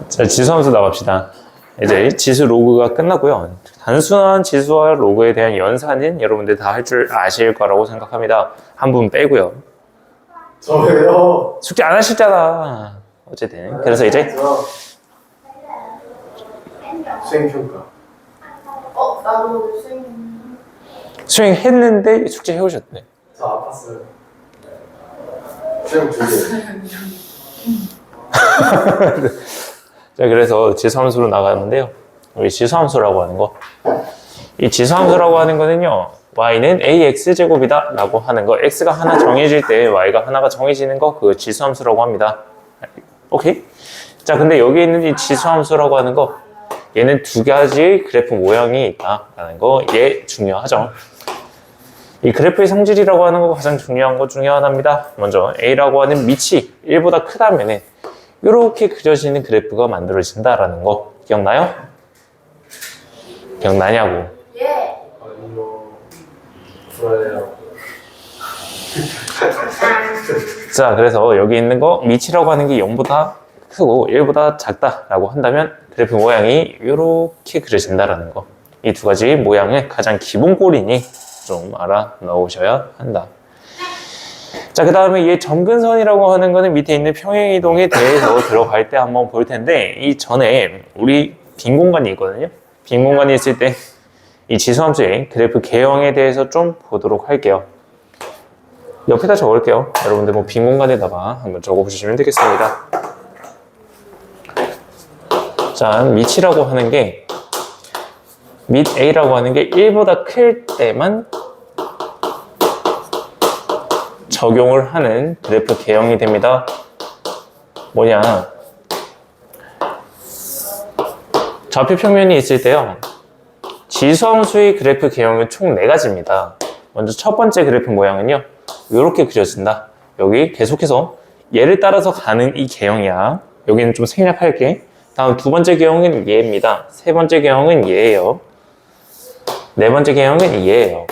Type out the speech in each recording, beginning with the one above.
자, 지수함수 나갑시다. 이제 지수 로그가 끝났고요. 단순한 지수와 로그에 대한 연산은 여러분들 다 할 줄 아실 거라고 생각합니다. 한 분 빼고요. 저예요. 숙제 안 하셨잖아. 어쨌든 그래서 이제 수행평가. 나도 수행. 수행했는데 숙제 해오셨네. 저 아팠어요. 수행 2개. 자, 그래서 지수함수로 나가는데요. 우리 지수함수라고 하는 거. 이 지수함수라고 하는 거는요. y는 ax제곱이다 라고 하는 거. x가 하나 정해질 때 y가 하나가 정해지는 거. 그거 지수함수라고 합니다. 오케이? 자, 근데 여기 있는 이 지수함수라고 하는 거. 얘는 두 가지 그래프 모양이 있다라는 거. 얘 중요하죠. 이 그래프의 성질이라고 하는 거 가장 중요한 것 중에 하나입니다. 먼저 a라고 하는 밑이 1보다 크다면은 이렇게 그려지는 그래프가 만들어진다라는 거 기억나요? 기억나냐고? 예. 아니요. 불안해요. 자, 그래서 여기 있는 거 밑이라고 하는 게 0보다 크고 1보다 작다라고 한다면 그래프 모양이 이렇게 그려진다라는 거. 이 두 가지 모양을 가장 기본꼴이니 좀 알아 놓으셔야 한다. 자, 그 다음에 얘 점근선이라고 하는 거는 밑에 있는 평행이동에 대해서 들어갈 때 한번 볼 텐데 이 전에 우리 빈 공간이 있거든요. 빈 공간이 있을 때 이 지수함수의 그래프 개형에 대해서 좀 보도록 할게요. 옆에다 적을게요. 여러분들 뭐 빈 공간에다가 한번 적어보시면 되겠습니다. 자, 밑이라고 하는 게 밑 A라고 하는 게 1보다 클 때만 적용을 하는 그래프 개형이 됩니다. 뭐냐? 좌표 평면이 있을 때요. 지수함수의 그래프 개형은 총 4가지입니다. 먼저 첫 번째 그래프 모양은요. 이렇게 그려진다. 여기 계속해서 얘를 따라서 가는 이 개형이야. 여기는 좀 생략할게. 다음 두 번째 개형은 얘입니다. 세 번째 개형은 얘예요. 네 번째 개형은 얘예요.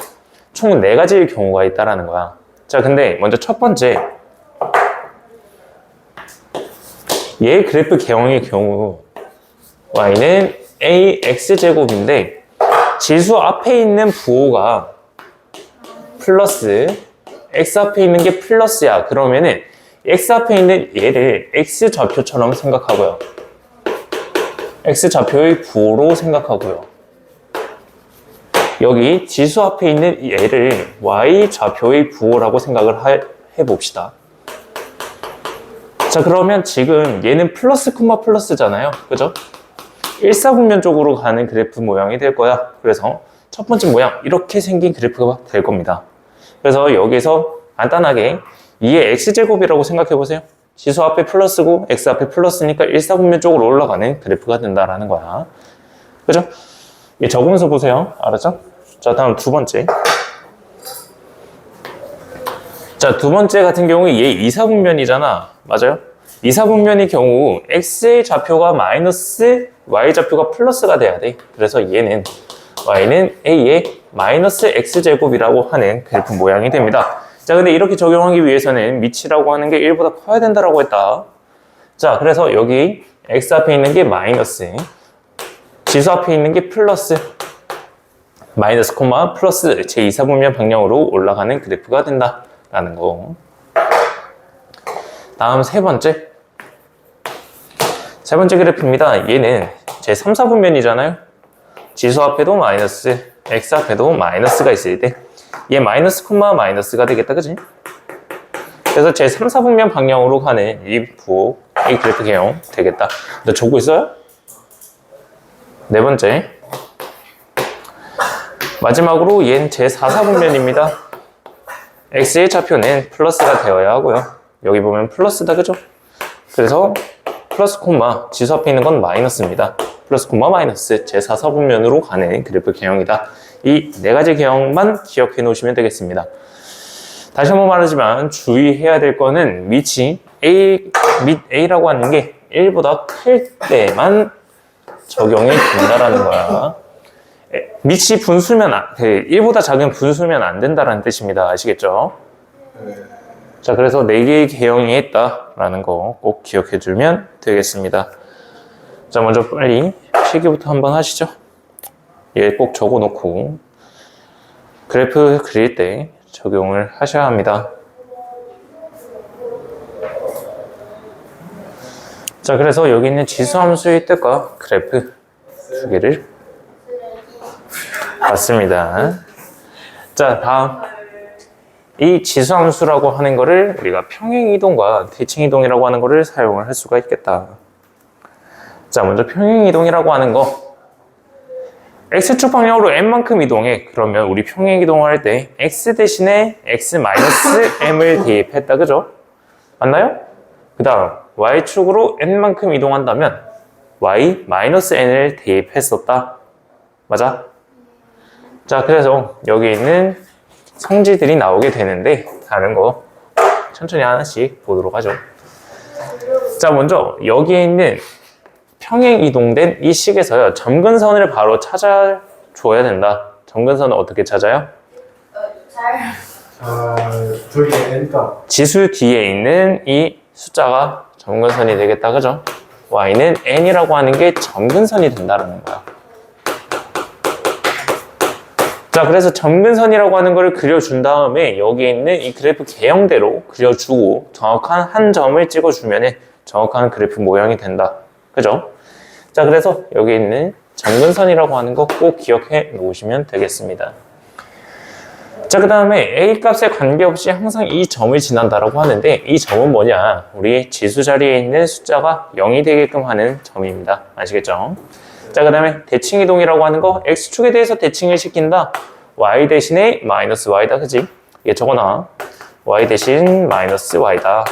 총 4가지의 경우가 있다라는 거야. 자, 근데 먼저 첫 번째 얘 그래프 개형의 경우 y는 ax제곱인데 지수 앞에 있는 부호가 플러스 x 앞에 있는 게 플러스야. 그러면은 x 앞에 있는 얘를 x좌표처럼 생각하고요. x좌표의 부호로 생각하고요. 여기 지수 앞에 있는 얘를 y좌표의 부호라고 생각을 해봅시다. 자, 그러면 지금 얘는 플러스 콤마 플러스잖아요. 그죠? 일사분면 쪽으로 가는 그래프 모양이 될 거야. 그래서 첫 번째 모양 이렇게 생긴 그래프가 될 겁니다. 그래서 여기서 간단하게 2의 x제곱이라고 생각해 보세요. 지수 앞에 플러스고 x 앞에 플러스니까 일사분면 쪽으로 올라가는 그래프가 된다라는 거야. 그죠? 얘 적으면서 보세요. 알았죠? 자, 다음 두 번째. 자, 두 번째 같은 경우 얘 이사분면이잖아. 맞아요? 이사분면의 경우 x의 좌표가 마이너스 y 좌표가 플러스가 돼야 돼. 그래서 얘는 y는 a의 마이너스 x제곱이라고 하는 그래프 모양이 됩니다. 자, 근데 이렇게 적용하기 위해서는 밑이라고 하는 게 1보다 커야 된다라고 했다. 자, 그래서 여기 x 앞에 있는 게 마이너스, 지수 앞에 있는 게 플러스, 마이너스 콤마 플러스 제2사분면 방향으로 올라가는 그래프가 된다라는 거. 다음 세 번째 그래프입니다. 얘는 제3, 4분면이잖아요. 지수 앞에도 마이너스, x 앞에도 마이너스가 있을 때 얘 마이너스 콤마 마이너스가 되겠다. 그치? 그래서 제3, 4분면 방향으로 가는 이 부호, 이 그래프 개형 되겠다. 너 적고 있어요? 네 번째 마지막으로 얘는 제4, 4분면입니다. x의 좌표는 플러스가 되어야 하고요. 여기 보면 플러스다. 그죠? 그래서 플러스 콤마 지수 앞에 있는 건 마이너스입니다. 플러스 콤마 마이너스 제4, 4분면으로 가는 그래프 개형이다. 이 4가지 개형만 기억해 놓으시면 되겠습니다. 다시 한번 말하지만 주의해야 될 거는 밑이 밑 A라고 하는 게 1보다 클 때만 적용이 된다라는 거야. 밑이 분수면 1보다 작은 분수면 안 된다라는 뜻입니다. 아시겠죠? 네. 자, 그래서 4개의 개형이 있다라는 거 꼭 기억해 주면 되겠습니다. 자, 먼저 빨리 필기부터 한번 하시죠. 얘 꼭 적어 놓고 그래프 그릴 때 적용을 하셔야 합니다. 자, 그래서 여기 있는 지수함수의 뜻과 그래프 두 개를 봤습니다. 자, 다음 이 지수함수라고 하는 거를 우리가 평행이동과 대칭이동이라고 하는 거를 사용을 할 수가 있겠다. 자, 먼저 평행이동이라고 하는 거 x축 방향으로 n만큼 이동해. 그러면 우리 평행이동을 할 때 x 대신에 x-m을 대입했다. 그죠? 맞나요? 그 다음 y축으로 n만큼 이동한다면 y-n을 대입했었다. 맞아? 자, 그래서 여기 있는 성질들이 나오게 되는데 다른 거 천천히 하나씩 보도록 하죠. 자, 먼저 여기에 있는 평행 이동된 이 식에서요, 점근선을 바로 찾아줘야 된다. 점근선은 어떻게 찾아요? 저기 n값. 지수 뒤에 있는 이 숫자가 점근선이 되겠다. 그죠? y는 n이라고 하는 게 점근선이 된다는 거야. 자, 그래서 점근선이라고 하는 걸 그려준 다음에 여기에 있는 이 그래프 개형대로 그려주고 정확한 한 점을 찍어주면 정확한 그래프 모양이 된다. 그죠? 자, 그래서 여기 있는 점근선이라고 하는 거 꼭 기억해 놓으시면 되겠습니다. 자, 그 다음에 A 값에 관계없이 항상 이 점을 지난다라고 하는데 이 점은 뭐냐? 우리 지수 자리에 있는 숫자가 0이 되게끔 하는 점입니다. 아시겠죠? 자, 그 다음에 대칭이동이라고 하는 거 X축에 대해서 대칭을 시킨다. Y 대신에 마이너스 Y다. 그지? 얘 적어놔. Y 대신 마이너스 Y다.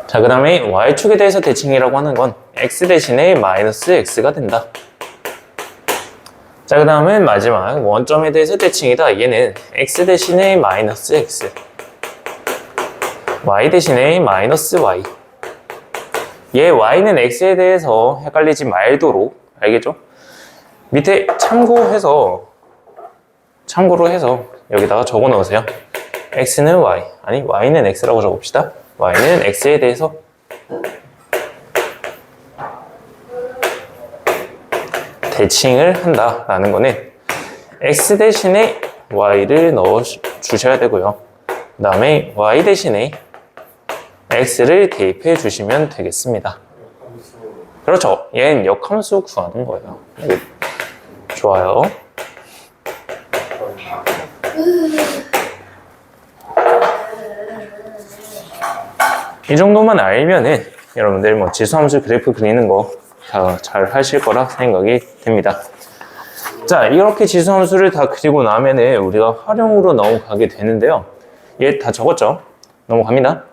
자, 그 다음에 Y축에 대해서 대칭이라고 하는 건 X 대신에 마이너스 X가 된다. 자, 그 다음은 마지막 원점에 대해서 대칭이다. 얘는 X 대신에 마이너스 X, Y 대신에 마이너스 Y. 얘 Y는 X에 대해서 헷갈리지 말도록, 알겠죠? 밑에 참고로 해서 여기다가 적어 넣으세요. X는 Y, 아니 Y는 X라고 적읍시다. Y는 X에 대해서 대칭을 한다라는 거는 X 대신에 Y를 넣어 주셔야 되고요. 그 다음에 Y 대신에 X를 대입해 주시면 되겠습니다. 그렇죠. 얘는 역함수 구하는 거예요. 좋아요. 이 정도만 알면은 여러분들 뭐 지수함수 그래프 그리는 거 잘 하실 거라 생각이 됩니다. 자, 이렇게 지수함수를 다 그리고 나면은 우리가 활용으로 넘어가게 되는데요. 얘 다 적었죠? 넘어갑니다.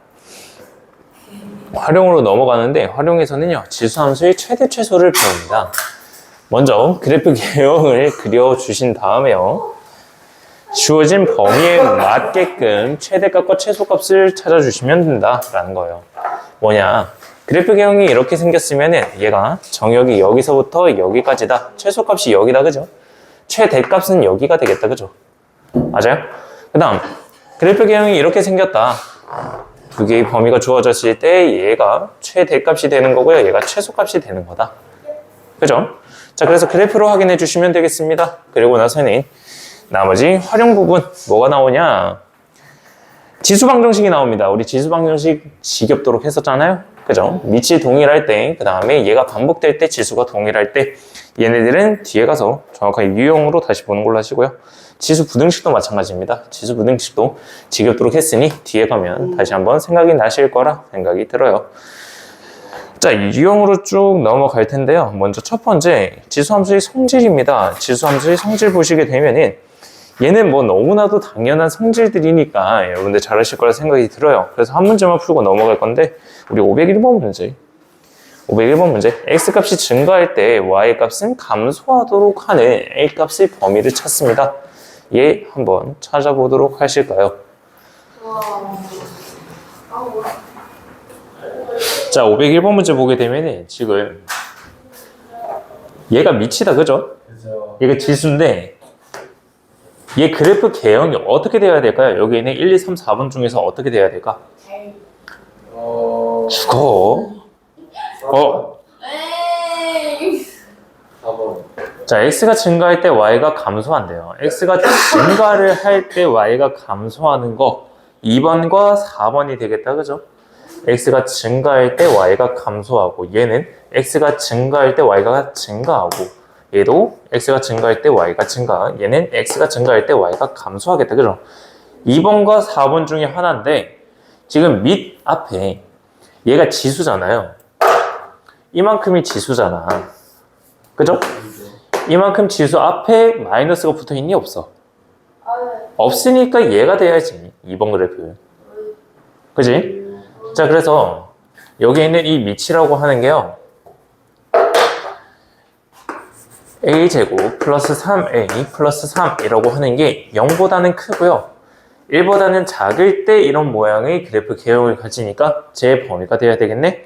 활용으로 넘어가는데 활용에서는요, 지수함수의 최대 최소를 배웁니다. 먼저 그래프 개형을 그려주신 다음에요, 주어진 범위에 맞게끔 최대값과 최소값을 찾아주시면 된다라는 거예요. 뭐냐? 그래프 개형이 이렇게 생겼으면 얘가 정역이 여기서부터 여기까지다. 최소값이 여기다. 그죠? 최대값은 여기가 되겠다. 그죠? 맞아요? 그 다음 그래프 개형이 이렇게 생겼다. 두 개의 범위가 주어졌을 때 얘가 최대값이 되는 거고요. 얘가 최소값이 되는 거다. 그죠? 자, 그래서 그래프로 확인해 주시면 되겠습니다. 그리고 나서는 나머지 활용 부분 뭐가 나오냐? 지수방정식이 나옵니다. 우리 지수방정식 지겹도록 했었잖아요. 그죠? 밑이 동일할 때, 그 다음에 얘가 반복될 때, 지수가 동일할 때, 얘네들은 뒤에 가서 정확하게 유형으로 다시 보는 걸로 하시고요. 지수 부등식도 마찬가지입니다. 지수 부등식도 지겹도록 했으니 뒤에 가면 다시 한번 생각이 나실 거라 생각이 들어요. 자, 유형으로 쭉 넘어갈 텐데요. 먼저 첫 번째, 지수함수의 성질입니다. 지수함수의 성질 보시게 되면은 얘는 뭐 너무나도 당연한 성질들이니까 여러분들 잘하실 거라 생각이 들어요. 그래서 한 문제만 풀고 넘어갈 건데, 우리 501번 문제. 501번 문제. X값이 증가할 때 Y값은 감소하도록 하는 A값의 범위를 찾습니다. 얘 한번 찾아보도록 하실까요? 자, 501번 문제 보게 되면 지금 얘가 밑이다. 그죠? 그죠. 얘가 지수인데 얘 그래프 개형이 어떻게 돼야 될까요? 여기 있는 1, 2, 3, 4번 중에서 어떻게 돼야 될까? 잘. 죽어. 어? 에이. 4번. 자, x가 증가할 때 y가 감소한대요. x가 증가를 할 때 y가 감소하는 거 2번과 4번이 되겠다, 그죠? x가 증가할 때 y가 감소하고 얘는 x가 증가할 때 y가 증가하고 얘도 x가 증가할 때 y가 증가, 얘는 x가 증가할 때 y가 감소하겠다, 그죠? 2번과 4번 중에 하나인데 지금 밑 앞에 얘가 지수잖아요. 이만큼이 지수잖아, 그죠? 이만큼 지수 앞에 마이너스가 붙어 있니? 없어? 아, 네. 없으니까 얘가 돼야지. 2번 그래프. 그지? 자, 그래서 여기 있는 이 밑이라고 하는 게요. a제곱 플러스 3a 플러스 3이라고 하는 게 0보다는 크고요. 1보다는 작을 때 이런 모양의 그래프 개형을 가지니까 제 범위가 돼야 되겠네?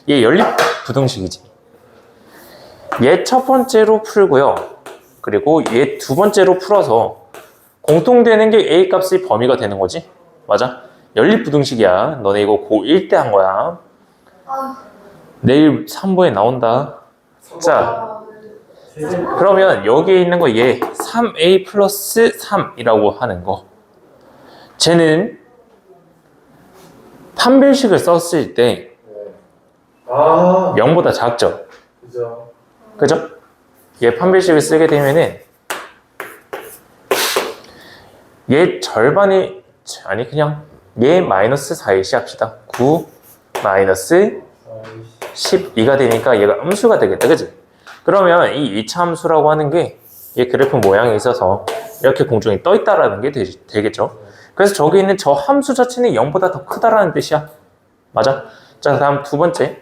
얘 연립부등식이지. 얘 첫 번째로 풀고요. 그리고 얘 두 번째로 풀어서 공통되는 게 a 값의 범위가 되는 거지. 맞아? 연립부등식이야. 너네 이거 고1 때 한 거야. 아, 내일 3부에 나온다. 자, 아, 그러면 여기에 있는 거 얘 3a 플러스 3이라고 하는 거. 쟤는 판별식을 썼을 때 네. 아, 0보다 작죠. 그죠. 그죠? 얘 판별식을 쓰게 되면은 얘 절반이 아니 그냥 얘 마이너스 4일씩 합시다. 9 마이너스 12가 되니까 얘가 음수가 되겠다, 그지? 그러면 이 이차함수라고 하는 게 얘 그래프 모양에 있어서 이렇게 공중에 떠 있다라는 게 되겠죠. 그래서 저기 있는 저 함수 자체는 0보다 더 크다라는 뜻이야. 맞아? 자, 다음 두 번째.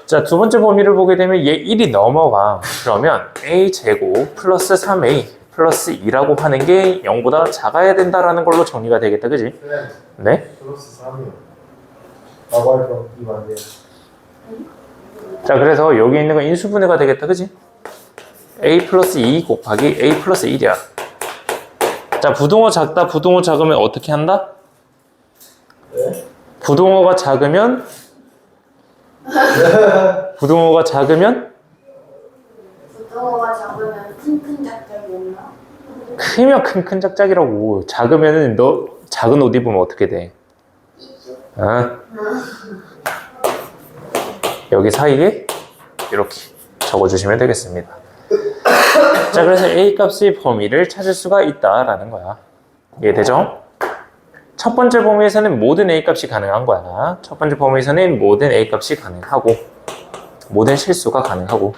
자, 두 번째 범위를 보게 되면 얘 1이 넘어가. 그러면 a제곱 플러스 3a 플러스 2라고 하는 게 0보다 작아야 된다라는 걸로 정리가 되겠다, 그지? 네. 네? 플러스 3이요. 라고 할까? 이거 안 돼요. 자, 그래서 여기 있는 건 인수분해가 되겠다, 그지? a 플러스 2 곱하기 a 플러스 1이야. 자, 부동호 작다, 부동호 작으면 어떻게 한다? 네? 부동호가 작으면 부동호가 작으면 부동호가 작으면 큰 작작이었나? 크면 큰 짝짝이라고. 작으면은 너 작은 옷 입으면 어떻게 돼? 아? 여기 사이에 이렇게 적어주시면 되겠습니다. 자, 그래서 a 값의 범위를 찾을 수가 있다라는 거야. 이해되죠? 첫 번째 범위에서는 모든 a 값이 가능한 거야. 첫 번째 범위에서는 모든 a 값이 가능하고 모든 실수가 가능하고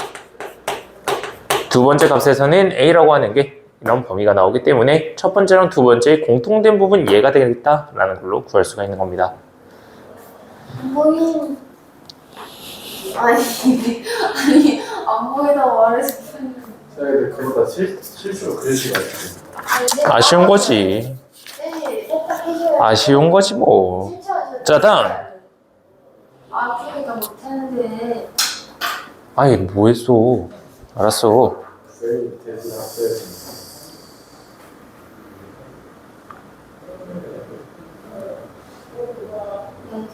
두 번째 값에서는 a라고 하는 게 이런 범위가 나오기 때문에 첫 번째랑 두 번째 공통된 부분 얘가 되겠다라는 걸로 구할 수가 있는 겁니다. 안 보이는. 아니, 안 보이다고 말했으면. 저희들 그보다 실수로 그릴 수가 있어요. 아쉬운 거지. 네, 살짝 해줘야 아쉬운 거지 뭐. 진짜 자, 다음. 아, 그러니까 못하는데. 아이 뭐 했어. 알았어. 저희 대신 합쳐야지.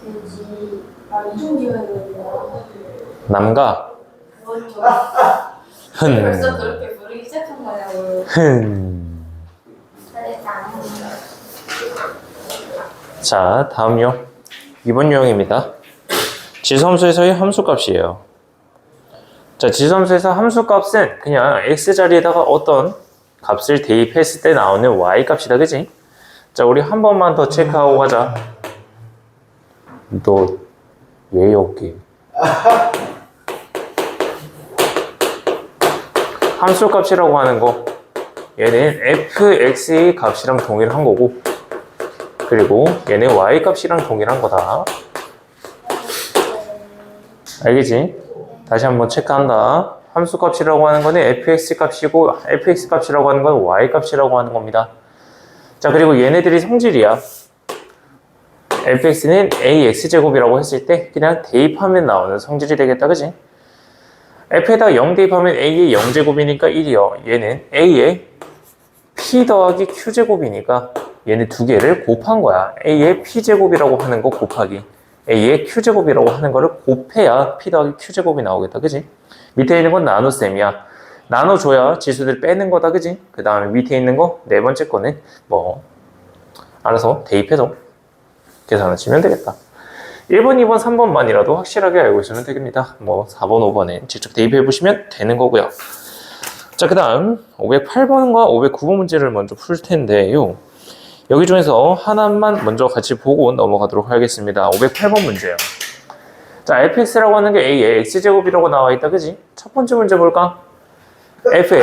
돼지. 아, 이중 지어야 남가. 그렇죠. 흔. 벌써 그렇게 부르기 시작한 거냐고요. 흔. 잘했다. 자, 다음요. 이번 유형입니다. 지수함수에서의 함수값이에요. 자, 지수함수에서 함수값은 그냥 x자리에다가 어떤 값을 대입했을 때 나오는 y값이다, 그지? 자, 우리 한 번만 더 체크하고 가자. 너 왜 여기? 함수값이라고 하는 거 얘는 fx의 값이랑 동일한 거고 그리고 얘는 y값이랑 동일한 거다. 알겠지? 다시 한번 체크한다. 함수값이라고 하는 거는 fx 값이고 fx 값이라고 하는 건 y 값이라고 하는 겁니다. 자, 그리고 얘네들이 성질이야. fx는 ax제곱이라고 했을 때 그냥 대입하면 나오는 성질이 되겠다, 그지? f에다 0 대입하면 a의 0제곱이니까 1이요. 얘는 a의 P 더하기 Q제곱이니까 얘네 두 개를 곱한 거야. A의 P제곱이라고 하는 거 곱하기 A의 Q제곱이라고 하는 거를 곱해야 P 더하기 Q제곱이 나오겠다. 그지? 밑에 있는 건 나눗셈이야. 나눠줘야 지수들 빼는 거다. 그지? 그 다음에 밑에 있는 거 네 번째 거는 뭐 알아서 대입해서 계산을 치면 되겠다. 1번, 2번, 3번만이라도 확실하게 알고 있으면 되겠습니다. 뭐 4번, 5번에 직접 대입해 보시면 되는 거고요. 자, 그 다음 508번과 509번 문제를 먼저 풀 텐데요. 여기 중에서 하나만 먼저 같이 보고 넘어가도록 하겠습니다. 508번 문제요. 자, fx라고 하는 게 a의 x제곱이라고 나와 있다. 그지? 첫 번째 문제 볼까? f의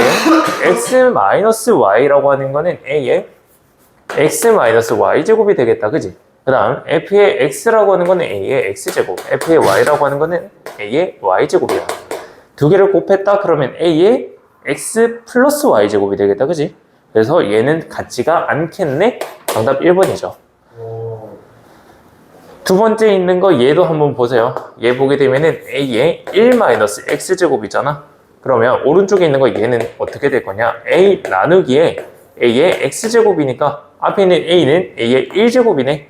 x-y라고 하는 거는 a의 x-y제곱이 되겠다. 그지? 그 다음 f의 x라고 하는 거는 a의 x제곱, f의 y라고 하는 거는 a의 y제곱이야. 두 개를 곱했다 그러면 a의 x 플러스 y제곱이 되겠다. 그지? 그래서 얘는 같지가 않겠네? 정답 1번이죠. 두 번째 있는 거 얘도 한번 보세요. 얘 보게 되면은 a의 1-x제곱이잖아. 그러면 오른쪽에 있는 거 얘는 어떻게 될 거냐? a 나누기에 a의 x제곱이니까 앞에 있는 a는 a의 1제곱이네.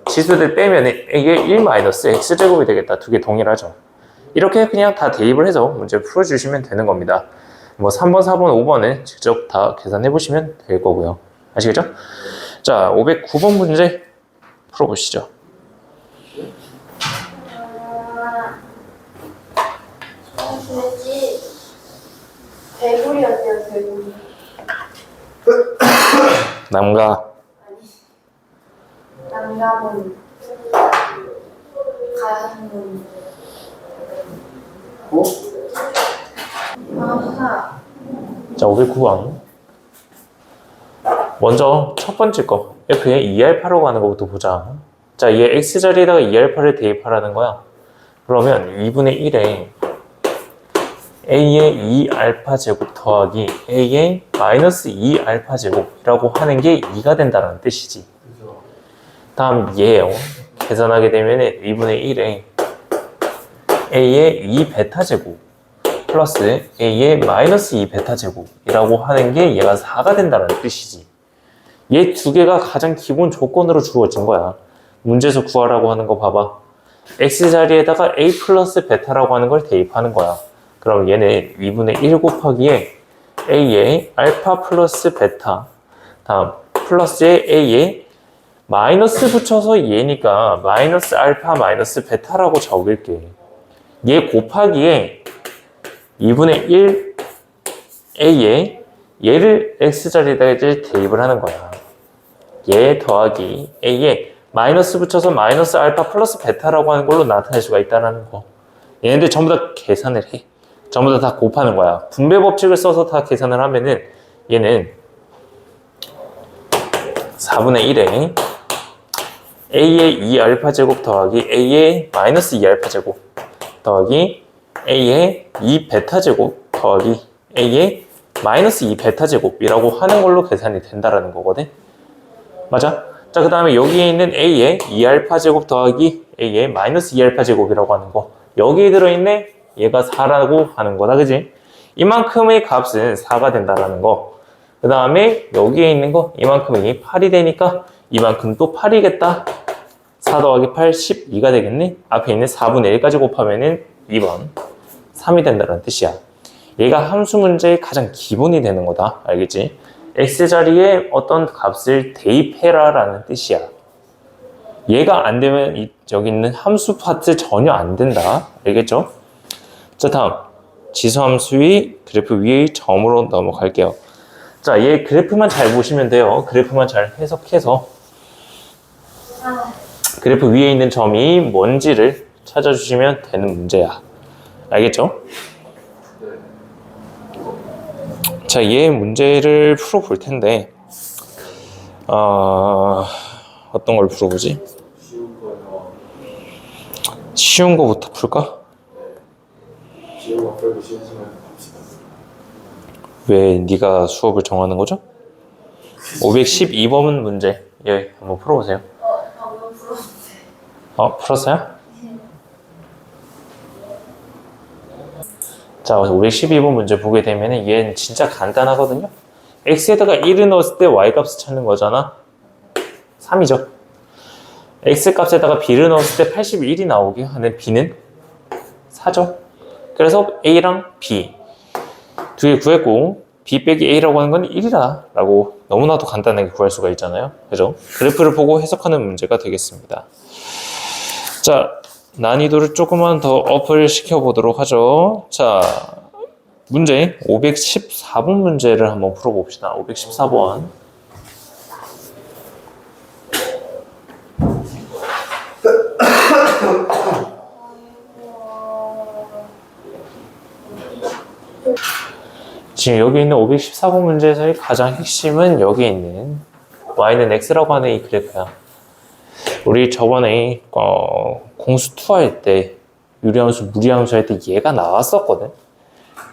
지수들 빼면 a의 1-x제곱이 되겠다. 두 개 동일하죠. 이렇게 그냥 다 대입을 해서 문제 풀어주시면 되는 겁니다. 뭐 3번, 4번, 5번은 직접 다 계산해 보시면 될 거고요. 아시겠죠? 자, 509번 문제 풀어보시죠. 돼지 개구리 어때요? 개구리. 남가 남가본 가슴은 어? 아하. 자, 509번. 먼저 첫 번째 거 F의 2알파로 가는 것부터 보자. 자, 얘 X자리에다가 2알파를 대입하라는 거야. 그러면 2분의 1에 A의 2알파 제곱 더하기 A의 마이너스 2알파 제곱이라고 하는 게 2가 된다는 뜻이지. 그죠. 다음 얘요. 계산하게 되면 2분의 1에 A의 2베타 제곱 플러스 A의 마이너스 2베타 제곱이라고 하는 게 얘가 4가 된다는 뜻이지. 얘 두 개가 가장 기본 조건으로 주어진 거야. 문제에서 구하라고 하는 거 봐봐. X자리에다가 A 플러스 베타라고 하는 걸 대입하는 거야. 그럼 얘는 2분의 1 곱하기에 A의 알파 플러스 베타 다음 플러스에 A의 마이너스 붙여서 얘니까 마이너스 알파 마이너스 베타라고 적을게. 얘 곱하기에 2분의 1 A에 얘를 X자리에다가 대입을 하는 거야. 얘 더하기 A에 마이너스 붙여서 마이너스 알파 플러스 베타라고 하는 걸로 나타낼 수가 있다는 거. 얘네들 전부 다 계산을 해. 전부 다 곱하는 거야. 분배 법칙을 써서 다 계산을 하면은 얘는 4분의 1에 A의 2알파 제곱 더하기 A의 마이너스 2알파 제곱 더하기 A의 2베타 제곱 더하기 A의 마이너스 2베타 제곱이라고 하는 걸로 계산이 된다라는 거거든. 맞아? 자, 그 다음에 여기에 있는 A의 2알파 제곱 더하기 A의 마이너스 2알파 제곱이라고 하는 거. 여기에 들어있네? 얘가 4라고 하는 거다. 그지? 이만큼의 값은 4가 된다라는 거. 그 다음에 여기에 있는 거 이만큼이 8이 되니까 이만큼 또 8이겠다. 4 더하기 8, 12가 되겠네? 앞에 있는 4분의 1까지 곱하면은 2번 3이 된다는 뜻이야. 얘가 함수 문제의 가장 기본이 되는 거다. 알겠지? X자리에 어떤 값을 대입해라 라는 뜻이야. 얘가 안 되면 여기 있는 함수 파트 전혀 안 된다. 알겠죠? 자, 다음 지수함수의 그래프 위의 점으로 넘어갈게요. 자, 얘 그래프만 잘 보시면 돼요. 그래프만 잘 해석해서 그래프 위에 있는 점이 뭔지를 찾아주시면 되는 문제야. 알겠죠? 자, 얘 문제를 풀어볼 텐데 어떤 걸 풀어보지? 쉬운 거요. 쉬운 거부터 풀까? 쉬운 거 풀고 쉬운 시간 갑시다. 왜 네가 수업을 정하는 거죠? 512번 문제 예, 한번 풀어보세요. 방금 풀었는데. 풀었어요? 자, 512번 문제 보게 되면 얘는 진짜 간단하거든요. x에다가 1을 넣었을 때 y값을 찾는 거잖아. 3이죠. x값에다가 b를 넣었을 때 81이 나오게 하는 b는 4죠. 그래서 a랑 b 두 개 구했고 b 빼기 a라고 하는 건 1이다 라고 너무나도 간단하게 구할 수가 있잖아요. 그죠? 그래프를 보고 해석하는 문제가 되겠습니다. 자, 난이도를 조금만 더 업을 시켜보도록 하죠. 자, 문제 514번 문제를 한번 풀어봅시다. 514번. 지금 여기 있는 514번 문제에서의 가장 핵심은 여기 있는 y는 x라고 하는 이 그래프야. 우리 저번에 공수2 할 때 유리함수, 무리함수 할 때 얘가 나왔었거든.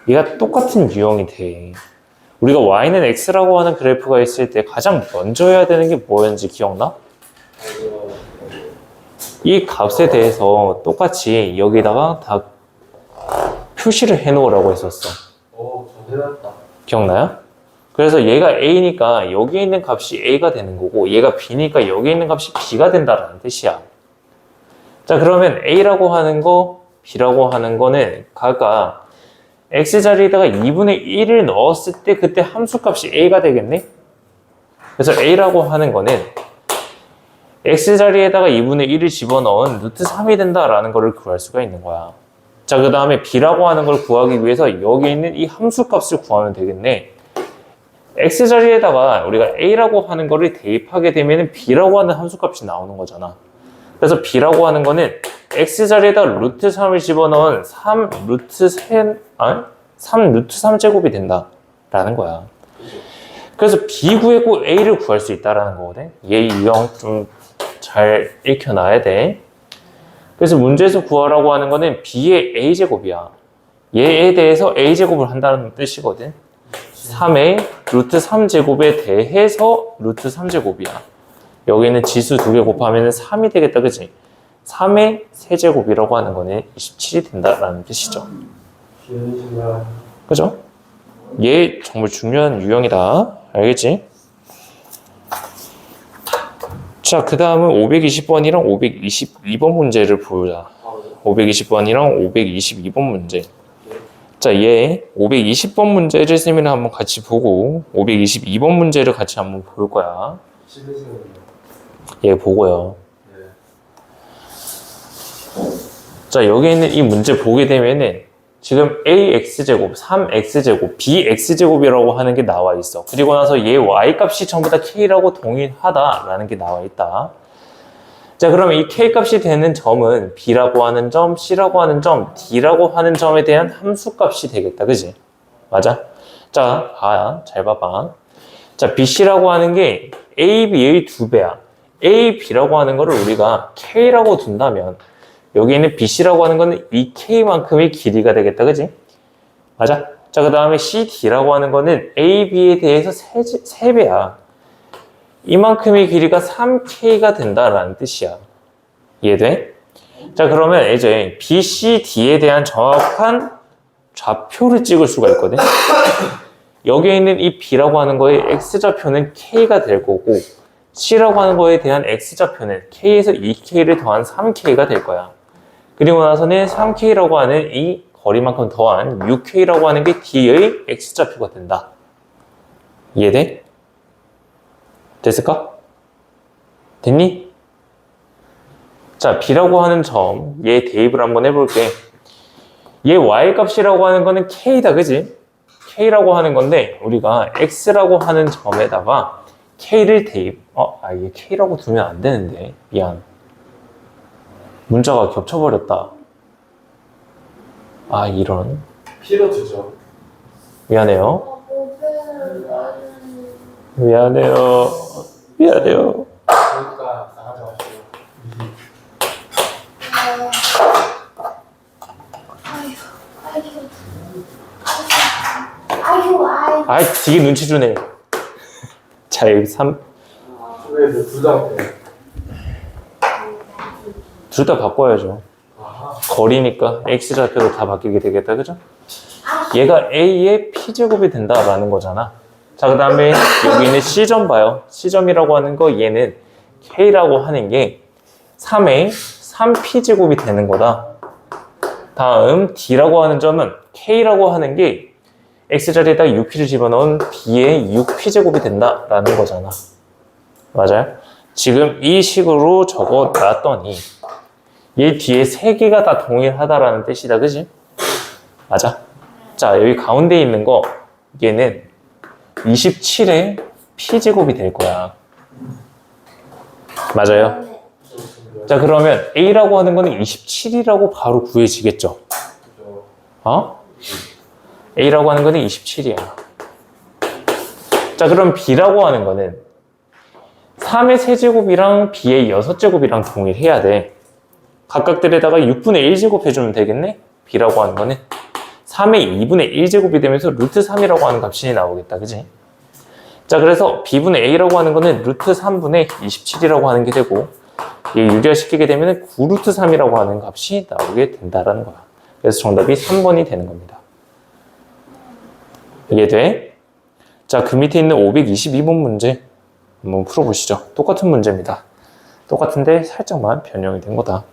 얘가 똑같은 유형이 돼. 우리가 y는 x라고 하는 그래프가 있을 때 가장 먼저 해야 되는 게 뭐였는지 기억나? 이 값에 대해서 똑같이 여기다가 다 표시를 해 놓으라고 했었어. 오, 저 해놨다. 기억나요? 그래서 얘가 a니까 여기 있는 값이 a가 되는 거고 얘가 b니까 여기 있는 값이 b가 된다는 뜻이야. 자, 그러면 a라고 하는 거, b라고 하는 거는 각각 x자리에다가 2분의 1을 넣었을 때 그때 함수값이 a가 되겠네? 그래서 a라고 하는 거는 x자리에다가 2분의 1을 집어넣은 루트 3이 된다라는 거를 구할 수가 있는 거야. 자, 그 다음에 b라고 하는 걸 구하기 위해서 여기 있는 이 함수값을 구하면 되겠네. x자리에다가 우리가 a라고 하는 거를 대입하게 되면 b라고 하는 함수값이 나오는 거잖아. 그래서 b라고 하는 거는 x자리에다 루트 3을 집어넣은 3 루트 3제곱이 된다라는 거야. 그래서 b 구했고 a를 구할 수 있다라는 거거든. 얘 유형 좀 잘 익혀놔야 돼. 그래서 문제에서 구하라고 하는 거는 b의 a제곱이야. 얘에 대해서 a제곱을 한다는 뜻이거든. 3의 루트 3제곱에 대해서 루트 3제곱이야. 여기는 지수 두 개 곱하면 3이 되겠다, 그치? 3의 세제곱이라고 하는 거는 27이 된다라는 뜻이죠. 그죠? 얘 정말 중요한 유형이다. 알겠지? 자, 그 다음은 520번이랑 522번 문제를 보자. 520번이랑 522번 문제. 자, 얘 520번 문제를 쌤이랑 한번 같이 보고 522번 문제를 같이 한번 볼 거야. 얘 보고요. 자, 여기 있는 이 문제 보게 되면은 지금 ax제곱, 3x제곱, bx제곱이라고 하는 게 나와 있어. 그리고 나서 얘 y값이 전부 다 k라고 동일하다라는 게 나와 있다. 자, 그러면 이 k값이 되는 점은 b라고 하는 점, c라고 하는 점, d라고 하는 점에 대한 함수값이 되겠다. 그지? 맞아? 자, 잘 봐봐. 자, bc라고 하는 게 a, b의 2배야. a, b라고 하는 거를 우리가 k라고 둔다면 여기 있는 BC라고 하는 거는 이 K만큼의 길이가 되겠다, 그지? 맞아? 자, 그 다음에 CD라고 하는 거는 AB에 대해서 3배야. 이만큼의 길이가 3K가 된다라는 뜻이야. 이해돼? 자, 그러면 이제 BCD에 대한 정확한 좌표를 찍을 수가 있거든? 여기에 있는 이 B라고 하는 거의 X좌표는 K가 될 거고 C라고 하는 거에 대한 X좌표는 K에서 2K를 더한 3K가 될 거야. 그리고 나서는 3K라고 하는 이 거리만큼 더한 6K라고 하는 게 D의 X좌표가 된다. 이해돼? 됐을까? 됐니? 자, B라고 하는 점, 얘 대입을 한번 해볼게. 얘 Y값이라고 하는 거는 K다, 그지? K라고 하는 건데 우리가 X라고 하는 점에다가 K를 대입, 얘 K라고 두면 안 되는데, 미안. 문자가 겹쳐버렸다. 이런. P로 두죠. 미안해요. 미안해요. 미안해요. 그러니까 나가지 마시고. 되게 눈치 주네. 자, 여기 3. 왜 둘다 둘 다 바꿔야죠. 아하. 거리니까 X좌표도 다 바뀌게 되겠다, 그죠? 얘가 A의 P제곱이 된다라는 거잖아. 자, 그 다음에 여기 있는 C점 봐요. C점이라고 하는 거 얘는 K라고 하는 게 3의 3P제곱이 되는 거다. 다음 D라고 하는 점은 K라고 하는 게 X자리에다 6P를 집어넣은 B의 6P제곱이 된다라는 거잖아. 맞아요? 지금 이 식으로 적어놨더니 얘 뒤에 3개가 다 동일하다라는 뜻이다. 그지? 맞아. 자, 여기 가운데 있는 거 얘는 27의 P제곱이 될 거야. 맞아요? 자, 그러면 A라고 하는 거는 27이라고 바로 구해지겠죠? 어? A라고 하는 거는 27이야. 자, 그럼 B라고 하는 거는 3의 세제곱이랑 B의 6제곱이랑 동일해야 돼. 각각들에다가 6분의 1제곱 해주면 되겠네? B라고 하는 거는 3의 2분의 1제곱이 되면서 루트 3이라고 하는 값이 나오겠다. 그지? 자, 그래서 B분의 A라고 하는 거는 루트 3분의 27이라고 하는 게 되고 얘 유리화시키게 되면 9루트 3이라고 하는 값이 나오게 된다라는 거야. 그래서 정답이 3번이 되는 겁니다. 이해돼? 자, 그 밑에 있는 522번 문제 한번 풀어보시죠. 똑같은 문제입니다. 똑같은데 살짝만 변형이 된 거다.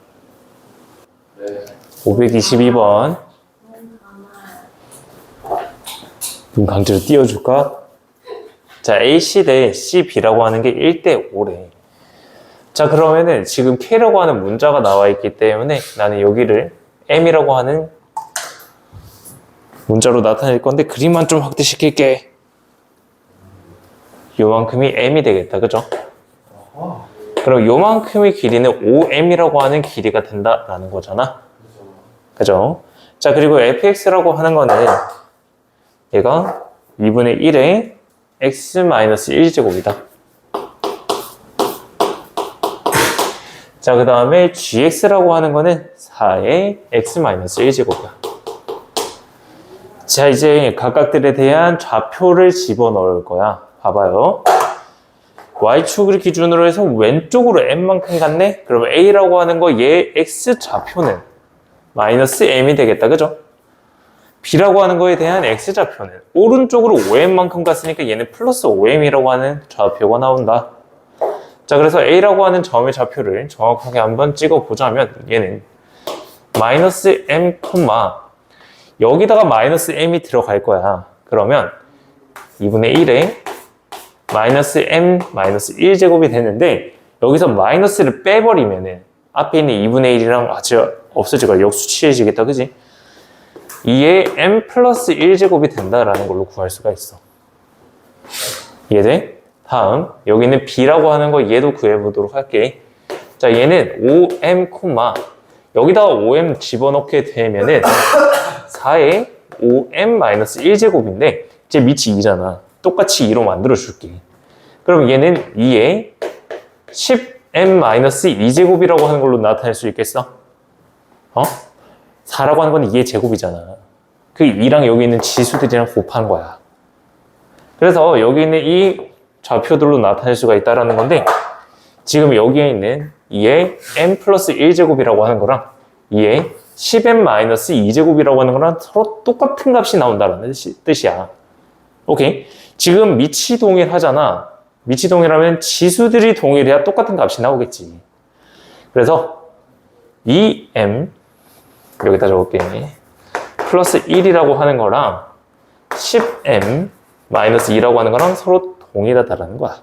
네. 522번 눈 강제로 띄워줄까? 자, AC 대 CB라고 하는 게 1대 5래. 자, 그러면은 지금 K라고 하는 문자가 나와 있기 때문에 나는 여기를 M이라고 하는 문자로 나타낼 건데 그림만 좀 확대시킬게. 요만큼이 M이 되겠다. 그죠? 그럼 요만큼의 길이는 5M이라고 하는 길이가 된다라는 거잖아. 그죠? 자, 그리고 fx라고 하는 거는 얘가 2분의 1의 x-1제곱이다. 자, 그 다음에 gx라고 하는 거는 4의 x-1제곱이야. 자, 이제 각각들에 대한 좌표를 집어넣을 거야. 봐봐요. y축을 기준으로 해서 왼쪽으로 m만큼 갔네? 그러면 a라고 하는 거 얘 x 좌표는 마이너스 m이 되겠다. 그죠? b라고 하는 거에 대한 x 좌표는 오른쪽으로 5m만큼 갔으니까 얘는 플러스 5m이라고 하는 좌표가 나온다. 자, 그래서 a라고 하는 점의 좌표를 정확하게 한번 찍어보자면 얘는 마이너스 m, 여기다가 마이너스 m이 들어갈 거야. 그러면 2분의 1에 마이너스 m 마이너스 1제곱이 되는데 여기서 마이너스를 빼버리면은 앞에 있는 2분의 1이랑 같이 없어지고 역수치해지겠다. 그지? 2에 m 플러스 1제곱이 된다라는 걸로 구할 수가 있어. 이해돼? 다음 여기 있는 b라고 하는 거 얘도 구해보도록 할게. 자, 얘는 5m, 여기다가 5m 집어넣게 되면은 4에 5m-1제곱인데 이제 밑이 2잖아. 똑같이 2로 만들어줄게. 그럼 얘는 2에 10m-2제곱이라고 하는 걸로 나타낼 수 있겠어? 4라고 하는 건 2의 제곱이잖아. 그 2랑 여기 있는 지수들이랑 곱한 거야. 그래서 여기 있는 이 좌표들로 나타낼 수가 있다는 건데 지금 여기에 있는 2의 m 플러스 1제곱이라고 하는 거랑 2의 10m-2제곱이라고 하는 거랑 서로 똑같은 값이 나온다는 뜻이야. 오케이? 지금 밑이 동일하잖아. 밑이 동일하면 지수들이 동일해야 똑같은 값이 나오겠지. 그래서 2m 여기다 적을게. 플러스 1이라고 하는 거랑 10m 마이너스 2라고 하는 거랑 서로 동일하다라는 거야.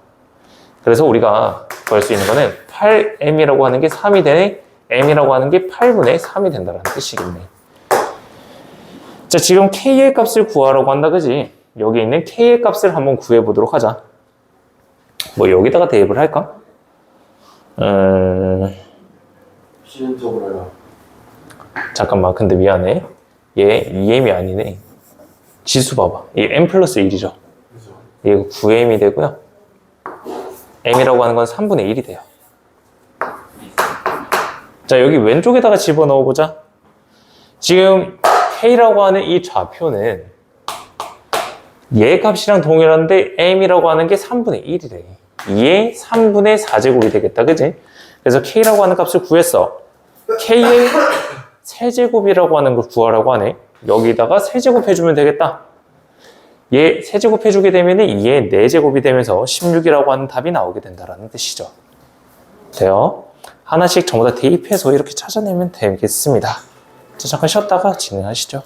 그래서 우리가 구할 수 있는 거는 8m이라고 하는 게 3이 되네, m이라고 하는 게 8분의 3이 된다는 뜻이겠네. 자, 지금 k의 값을 구하라고 한다. 그지? 여기 있는 k의 값을 한번 구해보도록 하자. 뭐 여기다가 대입을 할까? 시행적으로 해라. 잠깐만, 근데 미안해. 얘 2m이 아니네. 지수 봐봐. 얘 m 플러스 1이죠. 그죠? 얘가 9m이 되고요. m이라고 하는 건 3분의 1이 돼요. 자, 여기 왼쪽에다가 집어넣어보자. 지금 k라고 하는 이 좌표는 얘 값이랑 동일한데 m이라고 하는 게 3분의 1이래. 2의 3분의 4제곱이 되겠다. 그지? 그래서 k라고 하는 값을 구했어. k의 세제곱이라고 하는 걸 구하라고 하네. 여기다가 세제곱 해주면 되겠다. 얘 세제곱 해주게 되면 얘 4제곱이 되면서 16이라고 하는 답이 나오게 된다는 뜻이죠. 돼요? 하나씩 전부 다 대입해서 이렇게 찾아내면 되겠습니다. 자, 잠깐 쉬었다가 진행하시죠.